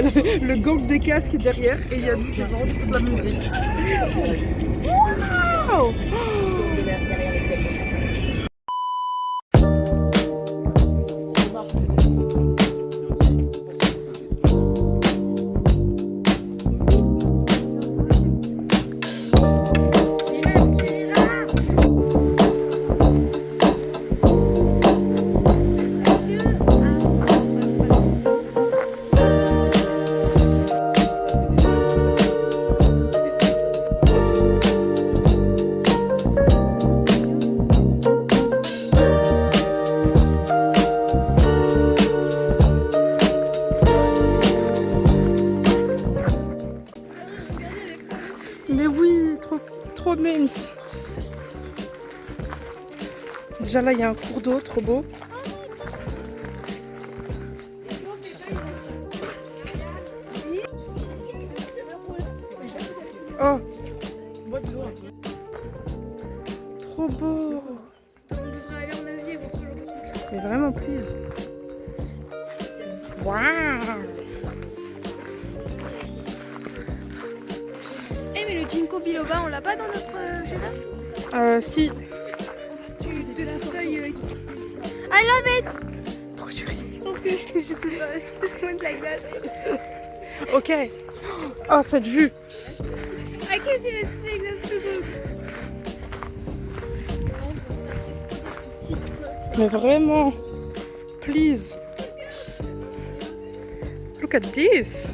a le gang des casques derrière et il y a nous qui vendent toute la musique. Wow. Mais oui, trop mimes. Déjà là, il y a un cours d'eau, trop beau. Oh, trop beau. On devrait aller en Asie et voir ce genre de trucs. Mais vraiment, please. Waouh. Eh mais le ginkgo biloba, on l'a pas dans notre jardin? Si. De la feuille. I love it! Pourquoi tu ris? Parce que je sais pas, je sais pas like that. Ok. Oh, cette vue. I can't even speak, that's too good. Mais vraiment. Please. Look at this.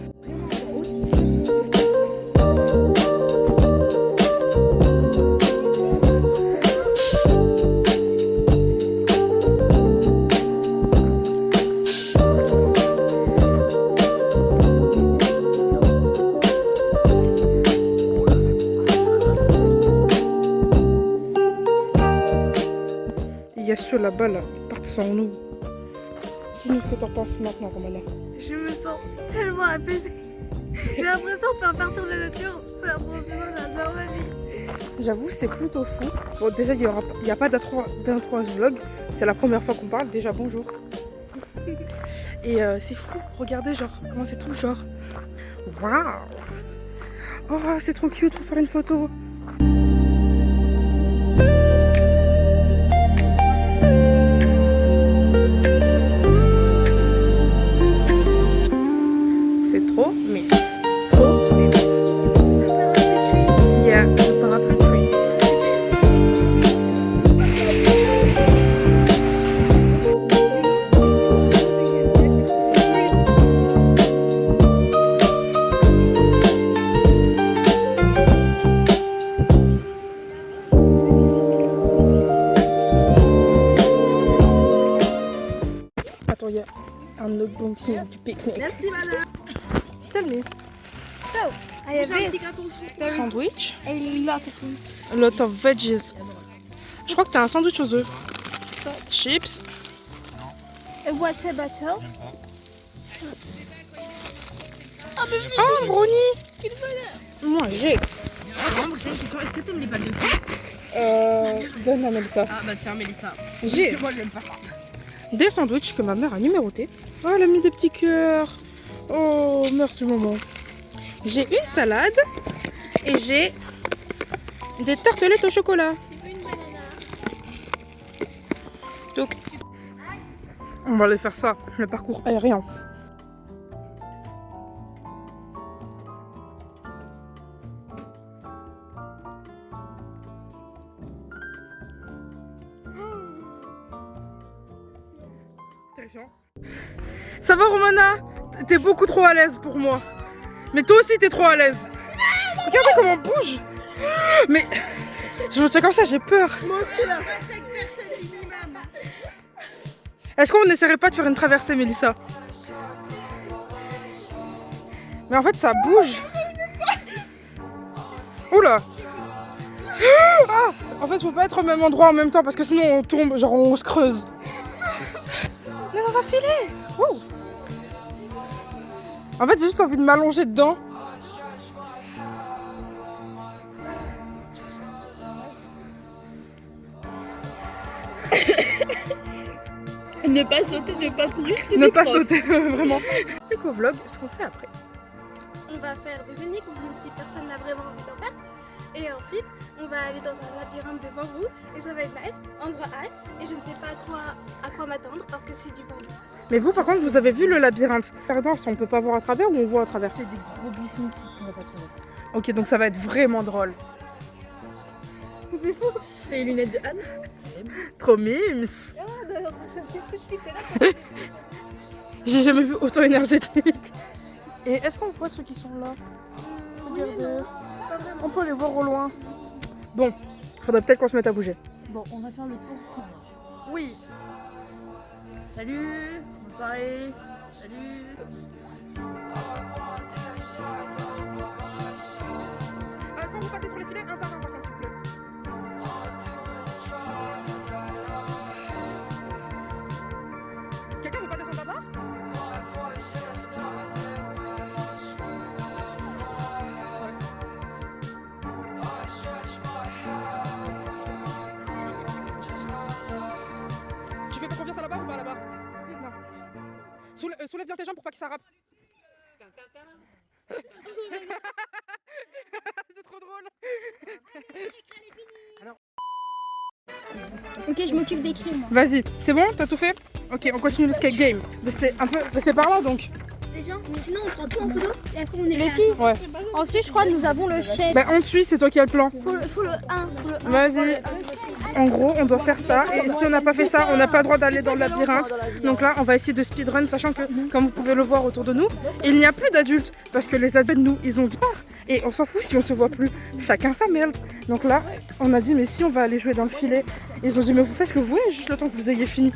Il y a ceux là-bas, là, ils partent sans nous. Dis-nous ce que t'en penses maintenant, Romana. Je me sens tellement apaisée. J'ai l'impression de faire partir de la nature. C'est un moment que j'adore ma vie. J'avoue, c'est plutôt fou. Bon, déjà, il n'y a pas d'intro à ce vlog. C'est la première fois qu'on parle. Déjà, bonjour. Et c'est fou. Regardez, genre, comment c'est tout, genre. Waouh. Oh, c'est trop cute. Faut faire une photo. C'est trop mix. Trop mix. Yeah, le parapluie tree. Attends, il y a un autre bon petit du pique-nique. Merci madame. Tell me. So, I have this. Sandwich. A lot of things. A lot of veggies. Je crois que t'as un sandwich aux œufs. Chips. A water bottle. Oh, brownie. Moi, j'ai. C'est une question, est-ce que t'aimes les pâtes de fruits? Donne à Mélissa. Ah bah tiens Mélissa. J'ai Parce que moi j'aime pas ça. des sandwichs que ma mère a numérotés. Oh, elle a mis des petits cœurs. Oh, merci maman. J'ai une salade et j'ai des tartelettes au chocolat. Donc, on va aller faire ça, le parcours aérien. Terrifiant. Ça va Romana? T'es beaucoup trop à l'aise pour moi. Mais toi aussi t'es trop à l'aise. Regardez comment on bouge. Mais je me tiens comme ça, j'ai peur. Moi aussi là. 25 personnes minimum. Est-ce qu'on n'essaierait pas de faire une traversée, Mélissa? Mais en fait ça bouge. Oula. Ah, en fait faut pas être au même endroit en même temps parce que sinon on tombe, genre on se creuse. On est dans un filet. Ouh. En fait j'ai juste envie de m'allonger dedans. Ne pas sauter, ne pas courir, c'est Ne des pas profs. sauter, vraiment. Éco-vlog, ce qu'on fait après. On va faire des énigmes, même si personne n'a vraiment envie d'en faire. Et ensuite, on va aller dans un labyrinthe de bambou et ça va être nice. Ambre a hâte et je ne sais pas à quoi m'attendre parce que c'est du bambou. Mais vous, par contre, vous avez vu le labyrinthe. Pardon, si on peut pas voir à travers ou on voit à travers? C'est des gros buissons qui ne vont pas trouver. Ok, donc ça va être vraiment drôle. C'est fou. C'est les lunettes de Anne. Trop mimes. Ah, d'ailleurs, ça me fait flipper là. J'ai jamais vu autant énergétique. Et est-ce qu'on voit ceux qui sont là? Oui, Regardez. non, pas vraiment. On peut les voir au loin. Bon, faudrait peut-être qu'on se mette à bouger. Bon, on va faire le tour trop. Oui. Salut, bonne soirée. Salut. Quand vous passez sur les filets, un par un, par contre, s'il vous plaît. Quelqu'un veut pas descendre là-bas? Tu fais pas confiance à la barre ou pas à la barre? Non. Soulève bien tes jambes pour pas que ça rappe. C'est trop drôle. Ok, je m'occupe d'écrire moi. Vas-y, c'est bon? T'as tout fait? Ok, on continue le skate game. Mais c'est par là donc. Les gens, mais sinon on prend tout en photo et après on écrit. Les filles, Ouais. ensuite je crois que nous avons le chef. Bah on te suit, c'est toi qui as le plan. Faut le 1, faut le 1. Vas-y. En gros, on doit faire ça. Et si on n'a pas fait ça, on n'a pas le droit d'aller dans le labyrinthe. Donc là, on va essayer de speedrun, sachant que, comme vous pouvez le voir autour de nous, il n'y a plus d'adultes. Parce que les adultes, nous, ils ont dit peur. Et on s'en fout si on se voit plus. Chacun sa merde. Donc là, on a dit, mais si on va aller jouer dans le filet. Ils ont dit, mais vous faites ce que vous voulez, juste le temps que vous ayez fini.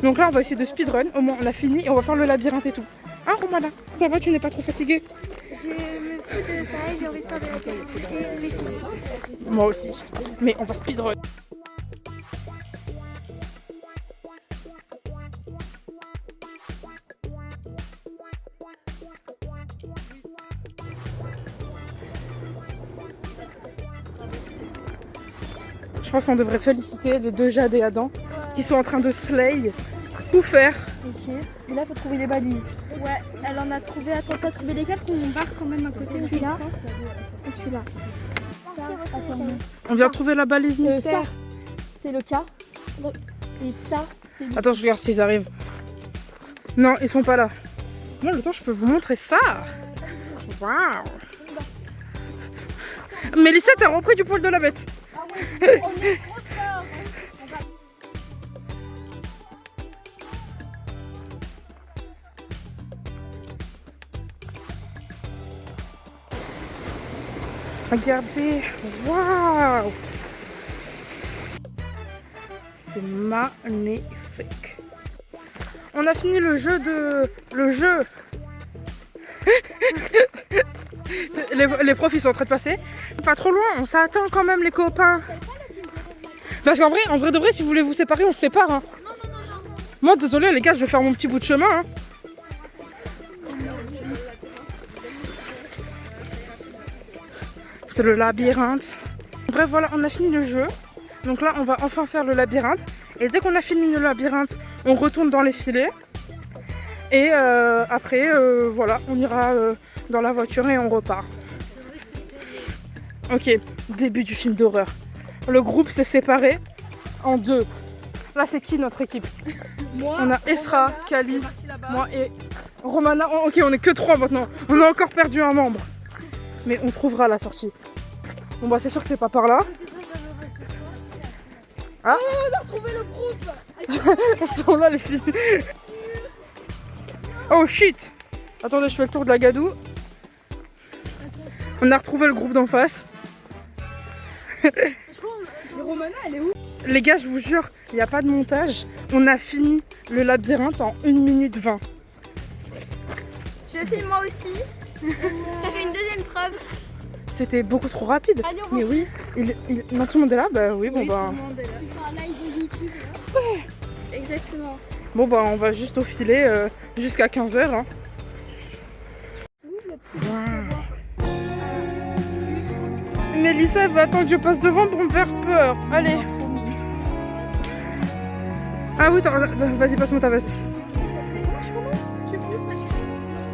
Donc là, on va essayer de speedrun. Au moins, on a fini et on va faire le labyrinthe et tout. Hein, Romana? Ça va, tu n'es pas trop fatiguée? Je me fous de ça et j'ai envie de faire de la télé. Moi aussi. Mais on va speedrun. Je pense qu'on devrait féliciter les deux Jade et Adam qui sont en train de slay, tout faire. Ok. Et là, il faut trouver les balises. Ouais, elle en a trouvé. Attends, t'as trouvé lesquelles qu'on barre quand même à côté? Celui-là et celui-là. Ça, attends. On vient de trouver la balise Ça, mystère. c'est le cas. Et ça, c'est le... Attends, je regarde s'ils arrivent. Non, ils sont pas là. Moi, le temps, je peux vous montrer ça. Waouh. Mélissa, t'as repris du poil de la bête. On est trop fort. Regardez, waouh. C'est magnifique. On a fini le jeu de... Le jeu. Les profs, ils sont en train de passer. Pas trop loin, on s'attend quand même, les copains. Parce qu'en vrai, de vrai, si vous voulez vous séparer, on se sépare. Hein. Moi, désolé les gars, je vais faire mon petit bout de chemin. Hein. C'est le labyrinthe. Bref, voilà, on a fini le jeu. Donc là, on va enfin faire le labyrinthe. Et dès qu'on a fini le labyrinthe, on retourne dans les filets. Et après, voilà, on ira dans la voiture et on repart. Ok, début du film d'horreur. Le groupe s'est séparé en deux. Là, c'est qui notre équipe? Moi, On a Esra, Kali, moi et Romana. Oh, ok, on est que 3 maintenant. On a encore perdu un membre. Mais on trouvera la sortie. Bon bah c'est sûr que c'est pas par là. Ah, on a retrouvé le groupe. elles sont là les filles. Oh shit. Attendez, je fais le tour de la gadoue. On a retrouvé le groupe d'en face. Le Romana, elle est où? Les gars, je vous jure, il n'y a pas de montage. On a fini le labyrinthe en 1 minute 20. Je filme moi aussi. Ça fait une deuxième preuve. C'était beaucoup trop rapide. Allez, on Mais oui, non, tout le monde est là. Bah oui, bon bah. un live de YouTube. Exactement. Bon bah on va juste au filet jusqu'à 15h. Hein. Wow. Mélissa, elle va attendre que je passe devant pour me faire peur. Allez. Ah oui, vas-y, passe-moi ta veste. Je pousse ma chérie.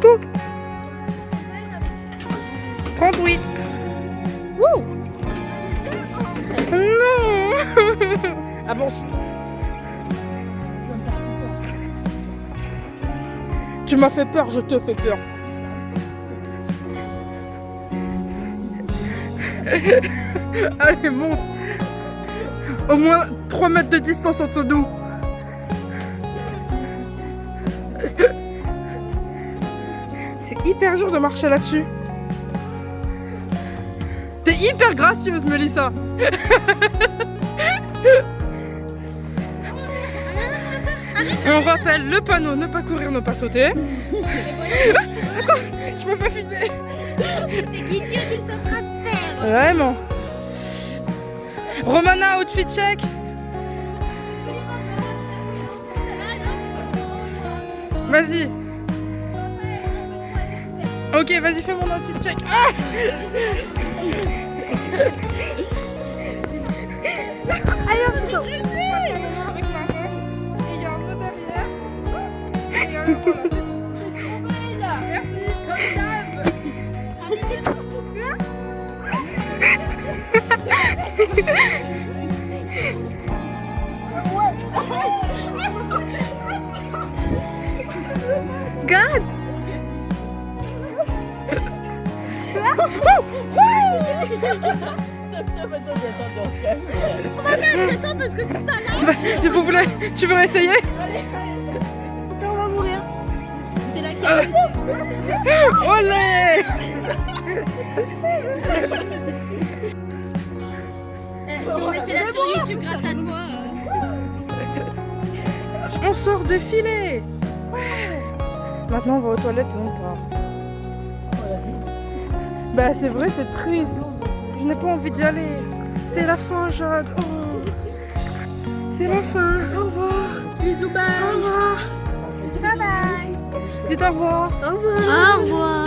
Couc 38. Wouh. Non. Avance. Tu m'as fait peur, je te fais peur. Allez, monte. Au moins 3 mètres de distance entre nous. C'est hyper dur de marcher là-dessus. T'es hyper gracieuse, Mélissa. On rappelle le panneau, ne pas courir, ne pas sauter. Attends, je peux pas filmer. C'est Guigno qu'ils sont en train de faire. Vraiment. Romana, outfit check. Vas-y. Ok, vas-y, fais mon outfit check. Ah. Allez, on va Avec Margot. Et il y a un autre derrière. Et il y a un autre là. Merci. comme d'hab. God. J'attends parce que c'est ça là. Tu veux essayer? On va mourir. C'est laquelle? Olé. Si on essaie là sur YouTube grâce à toi. On sort défiler. Ouais. Maintenant on va aux toilettes et on part. Bah c'est vrai, c'est triste. Je n'ai pas envie d'y aller. C'est la fin, Jade. Oh. C'est la fin. Au revoir. Bisous, bye. Au revoir. Bye bye. Dites au revoir. Au revoir. Au revoir.